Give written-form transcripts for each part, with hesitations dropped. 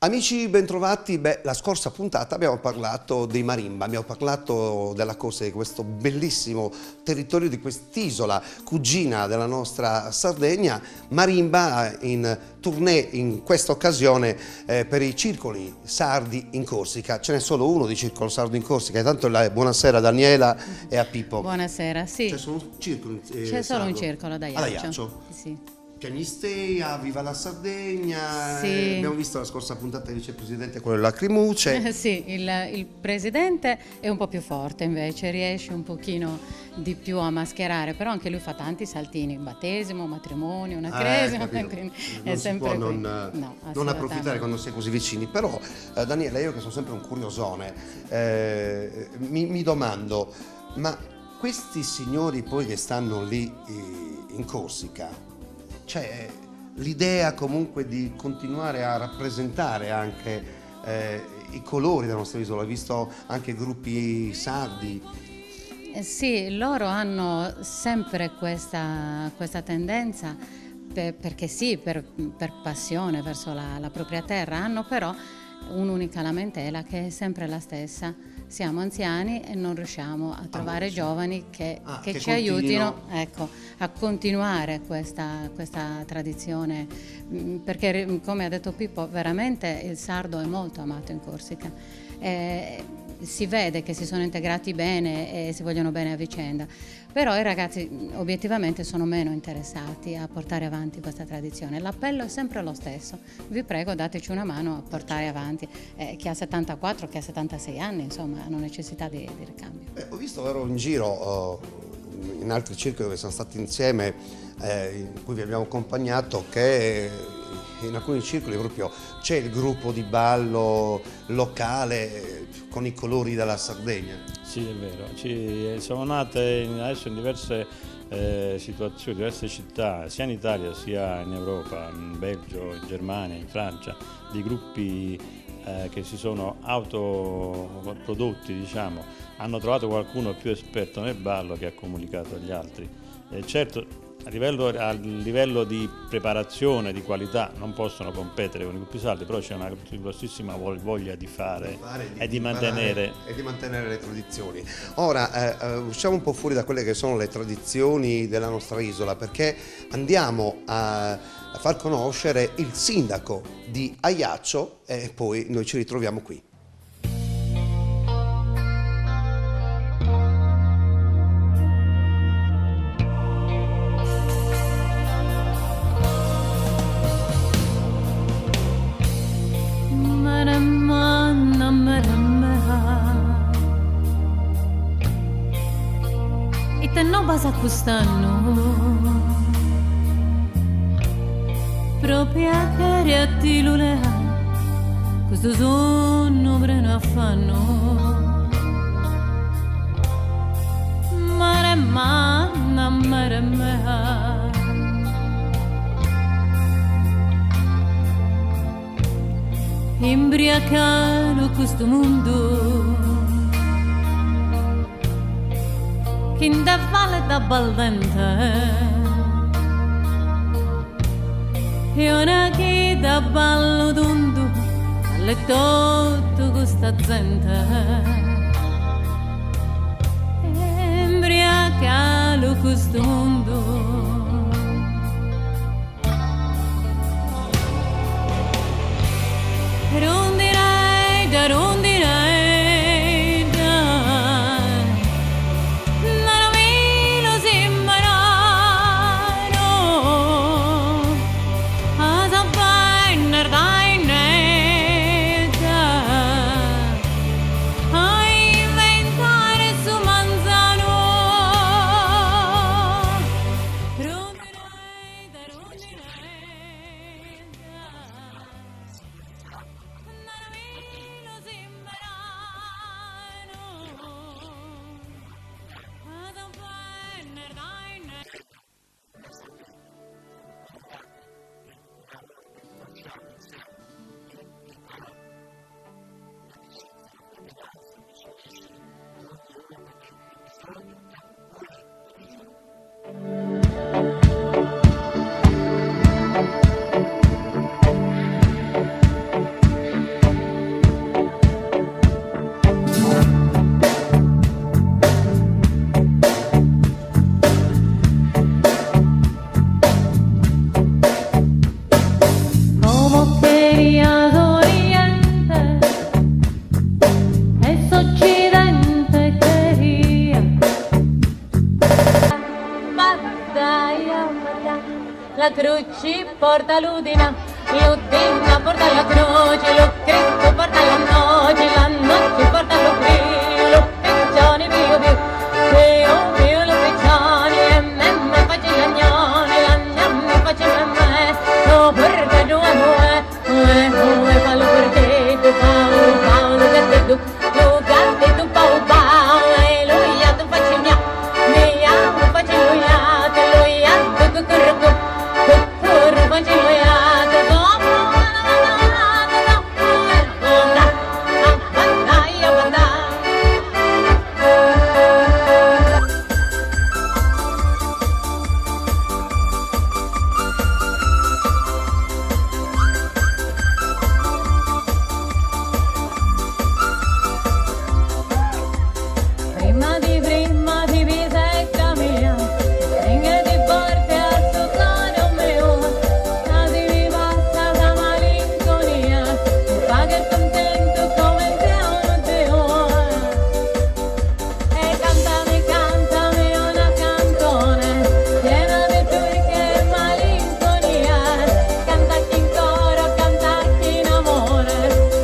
Amici bentrovati, la scorsa puntata abbiamo parlato dei Marimba, abbiamo parlato della corsa di questo bellissimo territorio, di quest'isola cugina della nostra Sardegna. Marimba in tournée in questa occasione per i circoli sardi in Corsica. Ce n'è solo uno di circolo sardo in Corsica, intanto buonasera a Daniela e a Pippo. Buonasera, sì. C'è solo un circolo C'è solo un circolo ad Ajaccio. Sì. Pianistea, viva la Sardegna, sì. Abbiamo visto la scorsa puntata del vicepresidente, quello Lacrimuce. Sì, il presidente è un po' più forte invece, riesce un pochino di più a mascherare, però anche lui fa tanti saltini, battesimo, matrimonio, una cresima, non è sempre si può non non approfittare quando si è così vicini. Però Daniela, io che sono sempre un curiosone, mi domando, ma questi signori poi che stanno lì in Corsica, c'è l'idea comunque di continuare a rappresentare anche i colori della nostra isola, visto anche gruppi sardi. Sì, loro hanno sempre questa tendenza, perché sì, per passione verso la propria terra, hanno però un'unica lamentela che è sempre la stessa. Siamo anziani e non riusciamo a trovare giovani che ci aiutino, ecco, a continuare questa tradizione, perché come ha detto Pippo, veramente il sardo è molto amato in Corsica. Si vede che si sono integrati bene e si vogliono bene a vicenda, però i ragazzi obiettivamente sono meno interessati a portare avanti questa tradizione. L'appello è sempre lo stesso: vi prego, dateci una mano a portare avanti. Chi ha 74, chi ha 76 anni, insomma, hanno necessità di ricambio. Ho visto, ero in giro in altri circoli dove siamo stati insieme, in cui vi abbiamo accompagnato, che in alcuni circoli proprio c'è il gruppo di ballo locale con i colori della Sardegna. Sì, è vero, sono nate adesso in diverse situazioni, diverse città, sia in Italia sia in Europa, in Belgio, in Germania, in Francia, di gruppi che si sono autoprodotti, diciamo, hanno trovato qualcuno più esperto nel ballo che ha comunicato agli altri. Certo, a livello di preparazione, di qualità, non possono competere con i gruppi sardi, però c'è una grossissima voglia di fare e di mantenere le tradizioni. Ora usciamo un po' fuori da quelle che sono le tradizioni della nostra isola, perché andiamo a far conoscere il sindaco di Ajaccio e poi noi ci ritroviamo qui. Basa quest'anno proprio che a ti lulea questo sonno breno affanno mare manna mare mea imbriacato questo mondo che in da valle da baldente e una che da ballo tondo alle tutto questa gente embriacato questo mondo rondirei da rondirei la croce porta l'udina, l'udina porta la croce, lo Cristo porta la noce porta lo Cristo, lo piccioni mio mio lo piccioni, e me faccio l'agnone faccio me, no perché tu è fallo perché tu pau, lo che tu pau, e lui ya tu faccio mia faccio lui ya tu faccio lui ya prima di bisecca mia, e di porte al suo cuore mio, casi mi basta la malinconia, mi paga il contento come Dio. E cantami una canzone, piena di turche e malinconia, cantati in coro, cantati in amore,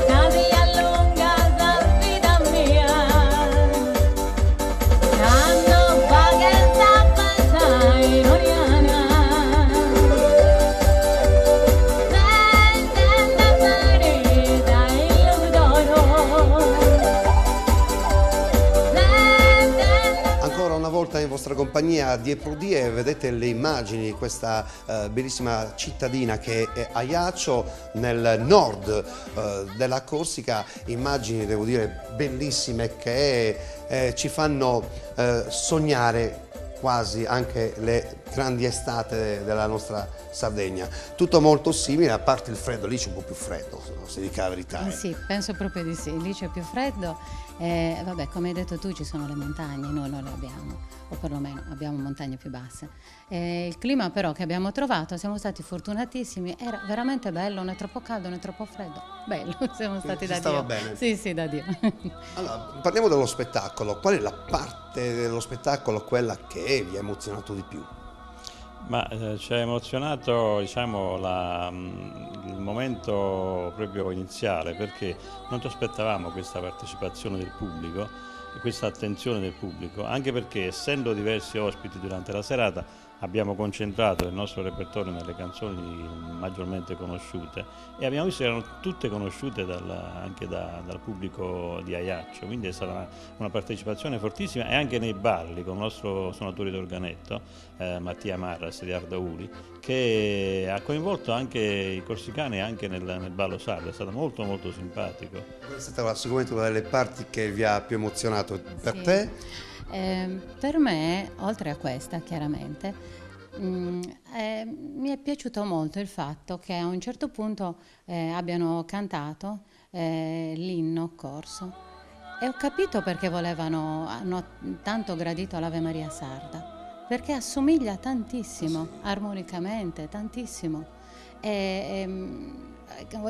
casi allunga la vita mia. Hanno paga passai Oriana, sentendo ferita il d'oro, Ancora una volta in vostra compagnia di Eprodie vedete le immagini di questa bellissima cittadina che è Ajaccio nel nord della Corsica, immagini devo dire bellissime che ci fanno sognare quasi anche le grandi estate della nostra Sardegna. Tutto molto simile, a parte il freddo, lì c'è un po' più freddo, se dica la verità. Sì, penso proprio di sì, lì c'è più freddo e vabbè, come hai detto tu ci sono le montagne, noi non le abbiamo, o perlomeno abbiamo montagne più basse. Il clima però che abbiamo trovato, siamo stati fortunatissimi, era veramente bello, non è troppo caldo, non è troppo freddo, bello, siamo stati da stava Dio. bene. Sì, da Dio. Allora, parliamo dello spettacolo. Qual è la parte dello spettacolo quella che vi ha emozionato di più? Ma ci ha emozionato, diciamo, il momento proprio iniziale, perché non ci aspettavamo questa partecipazione del pubblico e questa attenzione del pubblico, anche perché essendo diversi ospiti durante la serata abbiamo concentrato il nostro repertorio nelle canzoni maggiormente conosciute e abbiamo visto che erano tutte conosciute anche dal pubblico di Ajaccio, quindi è stata una partecipazione fortissima, e anche nei balli con il nostro suonatore d'organetto Mattia Marras di Ardauli, che ha coinvolto anche i corsicani anche nel ballo sardo, è stato molto molto simpatico. Questa è stata sicuramente una delle parti che vi ha più emozionato. Per Sì. te? Per me, oltre a questa chiaramente, mi è piaciuto molto il fatto che a un certo punto abbiano cantato l'inno corso e ho capito perché hanno tanto gradito l'Ave Maria sarda, perché assomiglia tantissimo, armonicamente, tantissimo.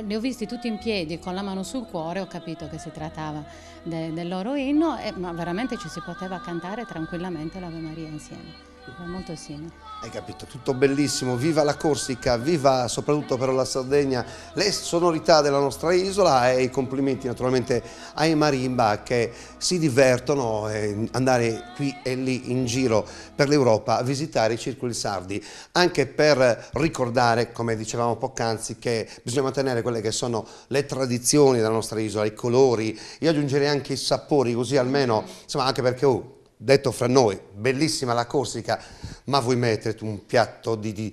Li ho visti tutti in piedi con la mano sul cuore, ho capito che si trattava del loro inno, ma veramente ci si poteva cantare tranquillamente l'Ave Maria insieme, era molto simile. Hai capito, tutto bellissimo, viva la Corsica, viva soprattutto però la Sardegna, le sonorità della nostra isola, e i complimenti naturalmente ai marimba che si divertono andare qui e lì in giro per l'Europa a visitare i circoli sardi, anche per ricordare, come dicevamo poc'anzi, che bisogna mantenere quelle che sono le tradizioni della nostra isola, i colori, io aggiungerei anche i sapori, così almeno, insomma, anche perché detto fra noi, bellissima la Corsica, ma vuoi mettere un piatto di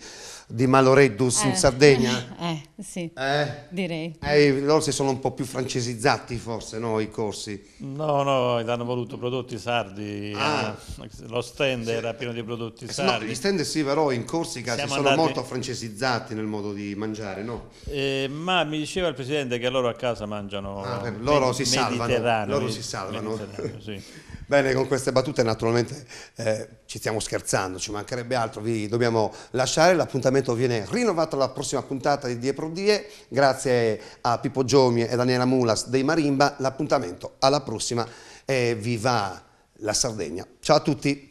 maloreddus in Sardegna? Sì, direi. Loro si sono un po' più francesizzati forse, no, i corsi? No, hanno voluto prodotti sardi, lo stand era pieno di prodotti sardi. No, gli stand sì, però in Corsica Siamo si sono andati... molto francesizzati nel modo di mangiare, no? Ma mi diceva il Presidente che loro a casa mangiano loro si salvano, mediterraneo. Sì. Bene, con queste battute naturalmente ci stiamo scherzando, ci mancherebbe altro, vi dobbiamo lasciare, l'appuntamento viene rinnovato alla prossima puntata di Die Pro Die, grazie a Pippo Giomi e Daniela Mulas dei Marimba, l'appuntamento alla prossima e viva la Sardegna. Ciao a tutti!